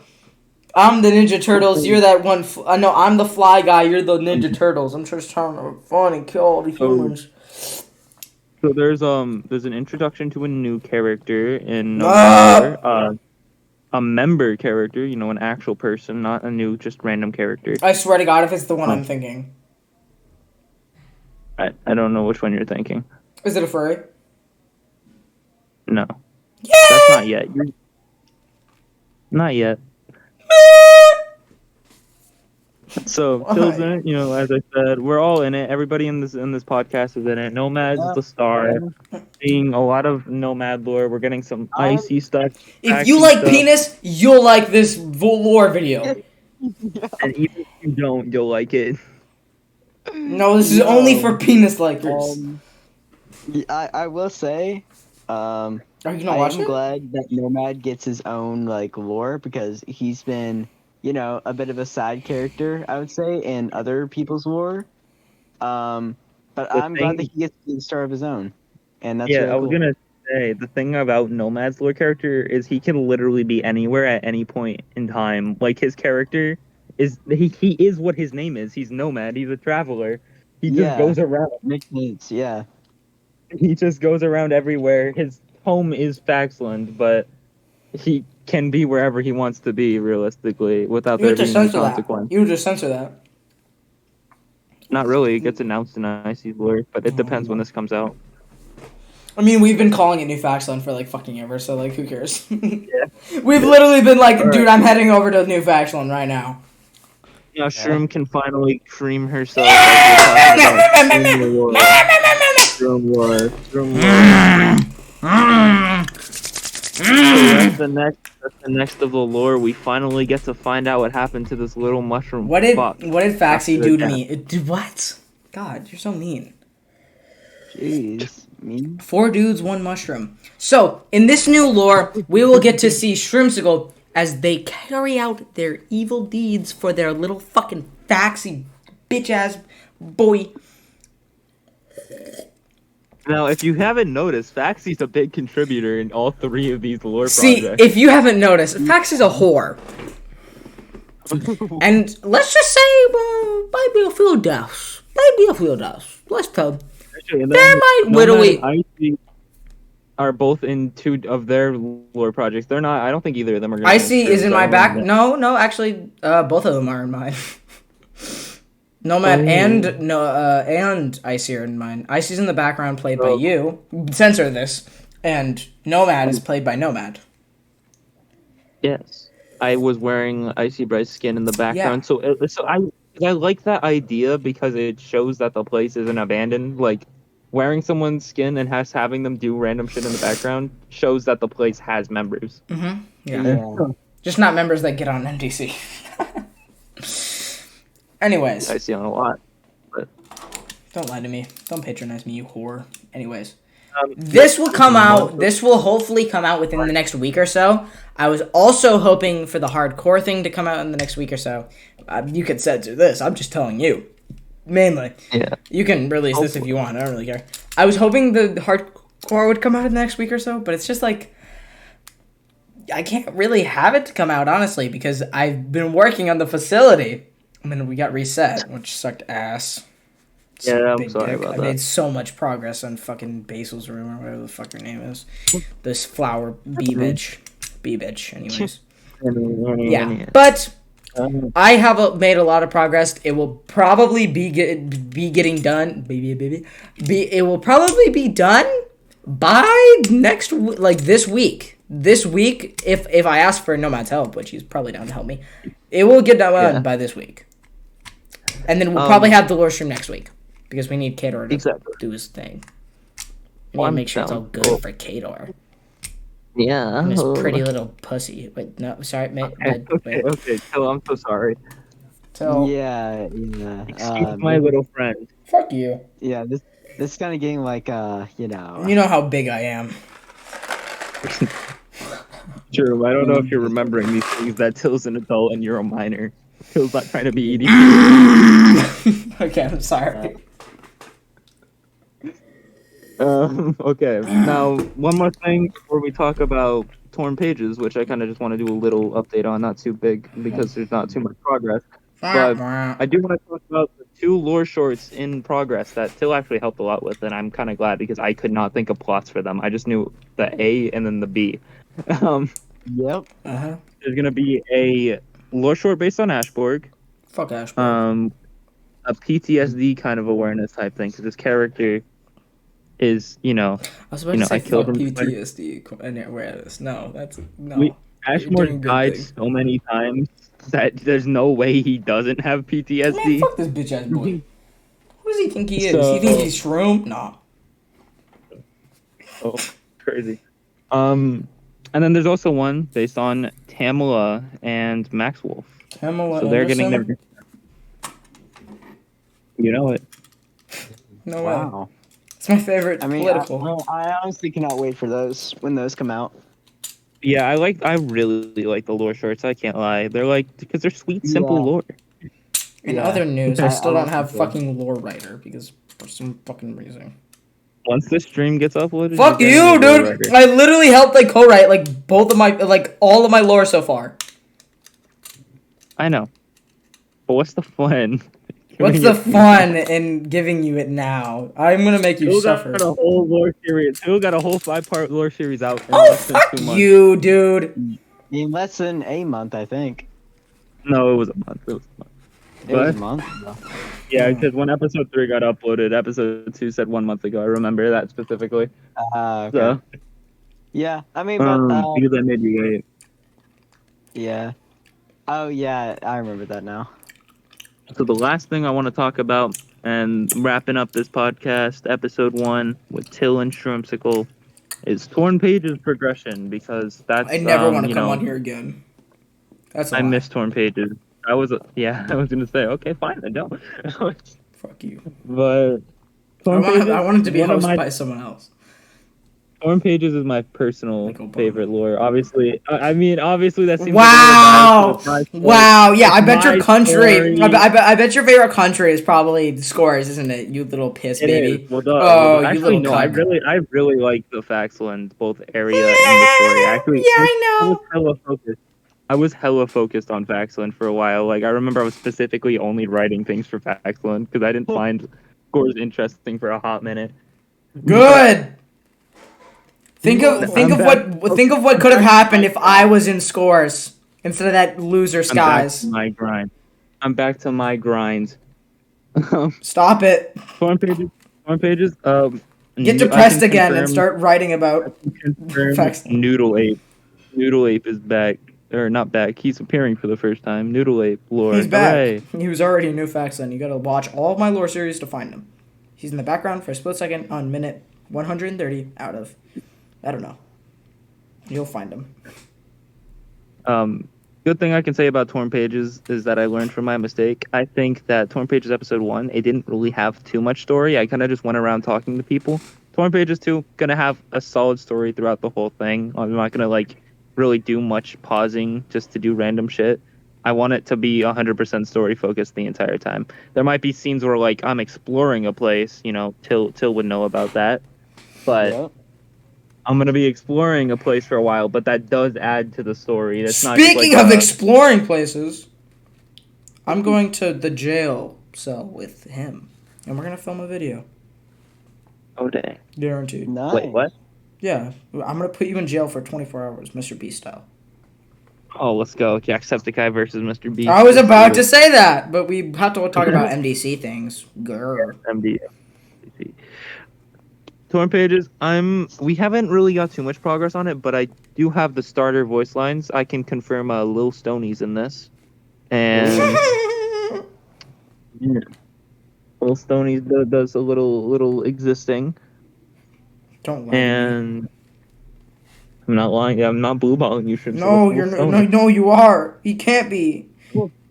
I'm the Ninja Turtles. You're that one. No, I'm the Fly Guy. You're the Ninja Turtles. I'm just trying to have fun and kill all the humans. So there's an introduction to a new character in November. A member character, an actual person, not a new, just random character. I swear to God, if it's the one I'm thinking. I don't know which one you're thinking. Is it a furry? No. Yeah! That's not yet. Not yet. So, Til's in it, as I said, we're all in it. Everybody in this podcast is in it. Nomad is the star. Seeing a lot of Nomad lore. We're getting some icy stuff. If you like penis, you'll like this lore video. And even if you don't, you'll like it. No, this is only for penis likers. I will say, are you not watching? I'm glad that Nomad gets his own lore because he's been, a bit of a side character, I would say, in other people's lore. But I'm glad that he gets the star of his own, and that's really I was gonna say the thing about Nomad's lore character is he can literally be anywhere at any point in time. Like his character is he is what his name is. He's Nomad. He's a traveler. He just goes around. Makes sense. Yeah. He just goes around everywhere. His home is Faxland, but he can be wherever he wants to be, realistically, without there being any consequence. You would just censor that. Not really. It gets announced in IC's lore, but it depends when this comes out. I mean, we've been calling it New Faxland for fucking ever, so who cares? We've literally been dude, I'm heading over to New Faxland right now. Now Shroom can finally cream herself. Shroom war. That's the next of the lore. We finally get to find out what happened to this little mushroom. What did Faxi do to me? What? God, you're so mean. Jeez, mean. 4 dudes, 1 mushroom. So, in this new lore, we will get to see Shroomsicle as they carry out their evil deeds for their little fucking Faxi bitch-ass boy. Now, if you haven't noticed, Faxi's a big contributor in all 3 of these lore projects. See, if you haven't noticed, Faxi's a whore. And let's just say, maybe a few deaths. Let's tell. Actually, Nomad and Icy are both in 2 of their lore projects. They're not. I don't think either of them are. Icy is in my back. No, actually, both of them are in mine. Nomad and Icy are in mine. Icy's in the background, played by you. Censor this. And Nomad is played by Nomad. Yes, I was wearing Icy Bright's skin in the background. Yeah. So I like that idea because it shows that the place isn't abandoned. Like wearing someone's skin and having them do random shit in the background shows that the place has members. Mm-hmm. Yeah. Just not members that get on MDC. Anyways. I see on a lot. But don't lie to me. Don't patronize me, you whore. Anyways. This will come out. This will hopefully come out within the next week or so. I was also hoping for the hardcore thing to come out in the next week or so. You could censor this. I'm just telling you. Mainly. Yeah. You can release this if you want. I don't really care. I was hoping the hardcore would come out in the next week or so, but it's just like I can't really have it to come out, honestly, because I've been working on the facility. And then we got reset, which sucked ass. Yeah, I'm sorry about that. I made so much progress on fucking Basil's room or whatever the fuck her name is. This flower bee bitch. Bee bitch, anyways. Yeah, but I have made a lot of progress. It will probably be getting done. It will probably be done by this week. This week, if I ask for Nomad's help, which he's probably down to help me, it will get done by this week. And then we'll probably have the lore stream next week. Because we need Kador to do his thing. We need to make sure it's all good for Kador. Yeah. And his pretty little pussy. Wait, no, sorry, mate. Okay. So I'm so sorry. So Yeah. Excuse my little friend. fuck you. Yeah, this is kind of getting like You know how big I am. True. I don't know if you're remembering these things. That Til's an adult and you're a minor. Til's not trying to be eating. Okay, I'm sorry. Okay. Now, one more thing before we talk about Torn Pages, which I kind of just want to do a little update on, not too big because there's not too much progress. But I do want to talk about the 2 lore shorts in progress that Til actually helped a lot with, and I'm kind of glad because I could not think of plots for them. I just knew the A and then the B. Yep. There's gonna be a lore short based on Ashborg. Fuck Ashborg. A PTSD kind of awareness type thing because this character is, I was about to say I killed him. PTSD and awareness. No, that's no. Ashmore died so many times that there's no way he doesn't have PTSD. Man, fuck this bitch ass boy. Who does he think he is? He thinks he's Shroom? Nah. Oh, crazy. And then there's also one based on Tamala and Max Wolf. Tamala so they're getting their. You know it. No way. It's my favorite political. I honestly cannot wait for those when those come out. Yeah, I really like the lore shorts. I can't lie. They're because they're sweet, simple lore. In other news, I still don't have fucking lore writer because for some fucking reason. Once the stream gets uploaded, fuck you, dude! I literally helped co-write both of my all of my lore so far. I know, but what's the fun? What's the fun in giving you it now? I'm gonna make you suffer. Got a whole lore series. Still got a whole 5-part lore series out. Fuck 2 months. You, dude. In less than a month, I think. No, it was a month. It was a month. Yeah, because when episode 3 got uploaded, episode 2 said 1 month ago. I remember that specifically. Okay. So, yeah, I mean, because I made you wait. Yeah. Oh yeah, I remember that now. So the last thing I want to talk about, and wrapping up this podcast, episode 1 with Til and Shroomsicle, is Torn Pages progression because that's. I never want to come on here again. That's. I miss Torn Pages. I was gonna say okay, fine, then don't. Fuck you. But I wanted to be hosted by someone else. Torn Pages is my personal favorite lore. Obviously, obviously that seems. Wow! Wow! Yeah, I bet your country. I bet your favorite country is probably Scores, isn't it? You little piss baby. Well, actually, no. I really like the Faxland, both area and the story. Actually, yeah, I know. I was hella focused on Faxland for a while. I remember I was specifically only writing things for Faxland because I didn't find Scores interesting for a hot minute. Good. Think of what could have happened if I was in Scores instead of that loser Skies. I'm back to my grind. Stop it. Torn Pages. Get depressed again and start writing about Noodle Ape. Noodle Ape is back. Or not back. He's appearing for the first time. Noodle Ape lore. He's back. Hooray. He was already a new Faxland. You gotta watch all of my lore series to find him. He's in the background for a split second on minute 130 out of, I don't know. You'll find him. Good thing I can say about Torn Pages is that I learned from my mistake. I think that Torn Pages episode 1, it didn't really have too much story. I kind of just went around talking to people. Torn Pages 2 gonna have a solid story throughout the whole thing. I'm not gonna like really do much pausing just to do random shit. I want it to be 100% story focused the entire time. There might be scenes where like I'm exploring a place, you know, Till would know about that, but Yep. I'm gonna be exploring a place for a while. But that does add to the story. That's not Speaking just like of exploring places, I'm going to the jail cell with him, and we're gonna film a video. Oh dang! Guaranteed. Nice. Wait, what? Yeah, I'm gonna put you in jail for 24 hours, Mr. Beast style. Oh, let's go. Jacksepticeye versus Mr. Beast. I was about to say that, but we have to talk about MDC things. Grr. MD. Torn Pages. We haven't really got too much progress on it, but I do have the starter voice lines. I can confirm Lil Stoney's in this, and Lil Stoney's does a little existing. Don't lie to me. And I'm not lying. I'm not blueballing you. No, no, you are. He can't be.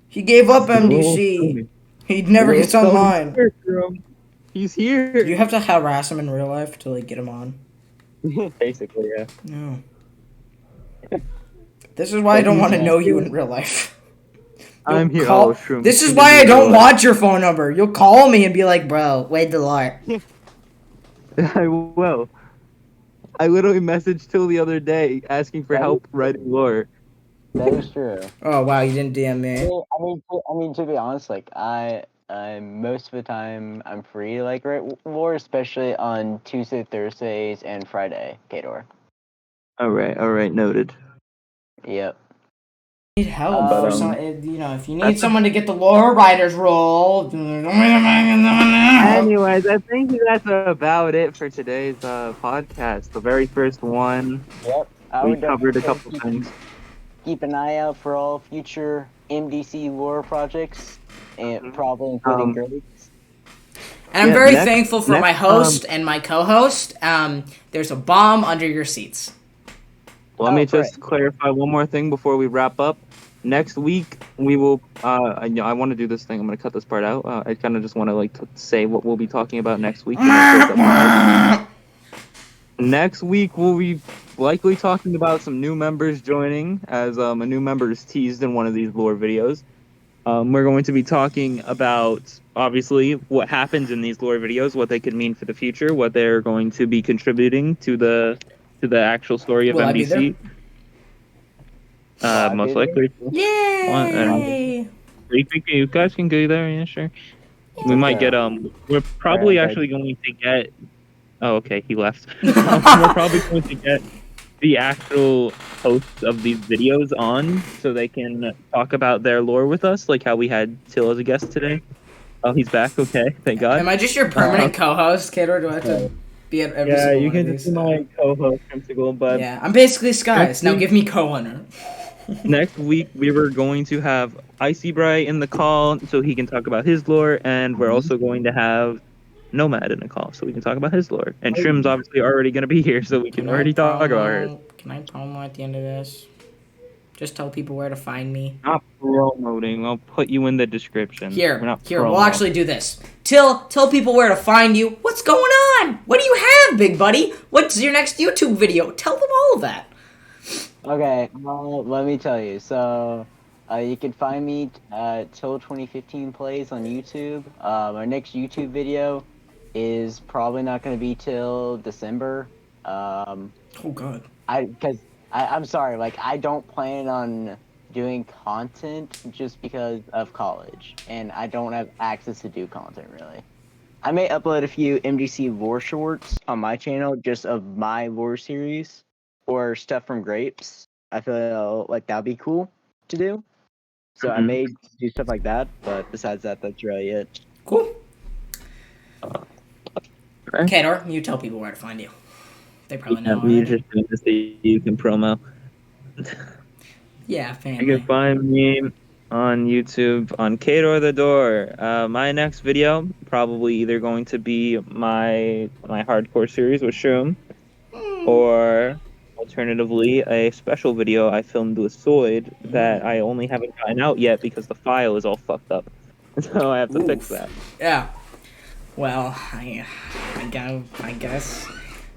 He gave up MDC. He never gets online. He's here. You have to harass him in real life to like get him on. Basically, yeah. No. This is why I don't want to know you in real life. I'm here. This is why I don't want your phone number. You'll call me and be like, bro, wait the lore. I will. I literally messaged Till the other day asking for help writing lore. That is true. Oh wow, you didn't DM me. I mean, to be honest, like I most of the time I'm free, to, like write lore, especially on Tuesday, Thursdays, and Friday. Kador. All right, noted. Yep. Need help or something, you know, if you need someone to get the lore writer's role. Anyways, I think that's about it for today's podcast. The very first one. Yep. We covered a couple things. Keep an eye out for all future MDC lore projects, and probably including grades. And I'm very thankful for my host and my co-host. There's a bomb under your seats. Let me just clarify one more thing before we wrap up. Next week, we will... I want to do this thing. I'm going to cut this part out. I kind of just want to like say what we'll be talking about next week. Next week, we'll be likely talking about some new members joining, as a new member is teased in one of these lore videos. We're going to be talking about, obviously, what happens in these lore videos, what they could mean for the future, what they're going to be contributing to the actual story of MDC. Most likely. Yay! You guys can go there, yeah, sure. We might get, we're probably actually going to get... Oh, okay, he left. We're probably going to get the actual hosts of these videos on so they can talk about their lore with us, like how we had Till as a guest today. Oh, he's back. Okay, thank God. Am I just your permanent co-host, kid, or do I have to be at every single one of these? Yeah, you can just be my co-host, but yeah, I'm basically Skies. Now give me co-owner. Next week, we were going to have Icy Bright in the call so he can talk about his lore, and we're also going to have Nomad in the call so we can talk about his lore. And Shrim's obviously already going to be here, so we can already talk about her. Can I promo at the end of this? Just tell people where to find me. Not promoting. I'll put you in the description. Here, we'll actually do this. Tell people where to find you. What's going on? What do you have, big buddy? What's your next YouTube video? Tell them all of that. Okay, well, let me tell you. So, you can find me at Til2015 Plays on YouTube. Our next YouTube video is probably not going to be till December. Oh, God. I'm sorry, like, I don't plan on doing content just because of college, and I don't have access to do content, really. I may upload a few MDC lore shorts on my channel, just of my lore series, or stuff from Grapes. I feel like that would be cool to do. So I may do stuff like that, but besides that, that's really it. Cool. Kador, you tell people where to find you. They probably know. You just you can promo. Yeah, family. You can find me on YouTube on Kador the Door. My next video probably either going to be my hardcore series with Shroom, or alternatively a special video I filmed with Soid that I only haven't gotten out yet because the file is all fucked up. So I have to fix that. Yeah. Well, I guess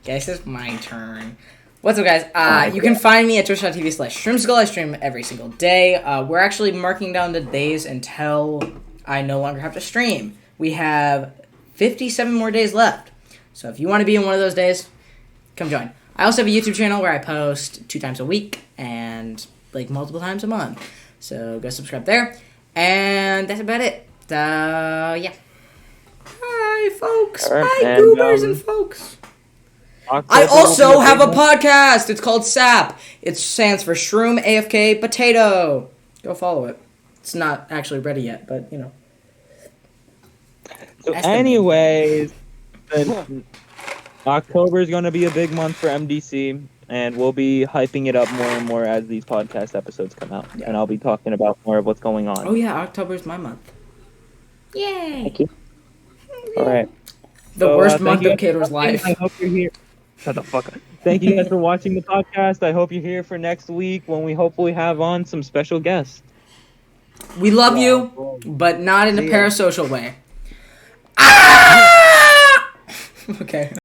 it's my turn. What's up, guys? You can find me at twitch.tv/streamskull. I stream every single day. We're actually marking down the days until I no longer have to stream. We have 57 more days left. So if you want to be in one of those days, come join. I also have a YouTube channel where I post 2 times a week and like multiple times a month. So go subscribe there. And that's about it. Yeah. Hi, folks. All right, Hi, boomers and folks. I also have a podcast. It's called SAP. It stands for Shroom AFK Potato. Go follow it. It's not actually ready yet, but you know. So anyways, October is going to be a big month for MDC, and we'll be hyping it up more and more as these podcast episodes come out. Yeah. And I'll be talking about more of what's going on. Oh yeah, October's my month. Yay! Thank you. All right. The worst month of Cater's life. I hope you're here. Shut the fuck up. Thank you guys for watching the podcast. I hope you're here for next week when we hopefully have on some special guests. We love you, but not in a parasocial way. Ah! Okay.